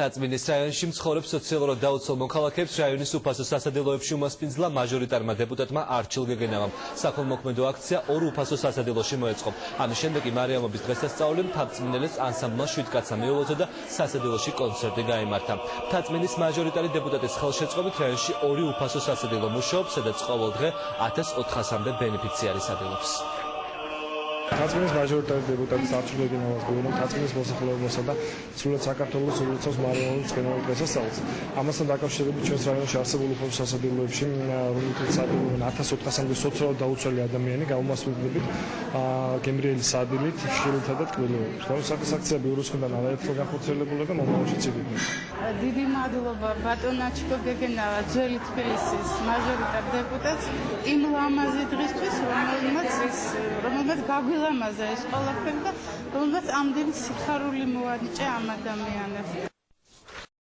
თაწმინდის რაიონში მცხოვრებ სოციალურად დაუცველ მოქალაქეებს რაიონის უფასო სასადილოებში უმასპინძლა მაჟორიტარმა დეპუტატმა არჩილ გეგენავამ. საქველმოქმედო აქცია ორ უფასო სასადილოში მოეწყო. ამის შემდეგ მარიამობის დღესასწაული თაწმინდელის ანსამბლმა 7 კაცმა მიულოცა და სასადილოში კონცერტი გაიმართა. თაწმინდის მაჟორიტარი დეპუტატის ხელშეწყობით რაიონში ორი უფასო სასადილო მუშაობს, სადაც ყოველ დღე 1400-მდე ბენეფიციარი სადილობს. თაწმინდის მაჟორიტარი დეპუტატის არჩილ გეგენავას გვიურამ თაწმინდის მოსახლეობასა და სრულად საქართველოს უძლებს მარიამობის ცხენოების დღესასწაულს. ამასთან დაკავშირებით ჩვენს რაიონში არსებულ უფასო სასადილოებში, რომელთაც სადილობენ 1400-მდე სოციალურად დაუცველი ადამიანი გამომასპინძლებით გემრიელი სადილით, შვილთა და ტკბილებით. თავისუფლად აქცია ბიუროს მხრიდან არაერთხელ განხორციელებულა და მომავალშიც იგეგმება. დიდი მადლობა ბატონ არჩილ გეგენავა ძველი თბილისის მაჟორიტარ დეპუტატს იმ ლამაზი დღისთვის, რომელმაც გაგვილამაზა ეს ყველაფერი და რომელმაც ამდენი სიხარული მოაჭრა ამ ადამიანებს.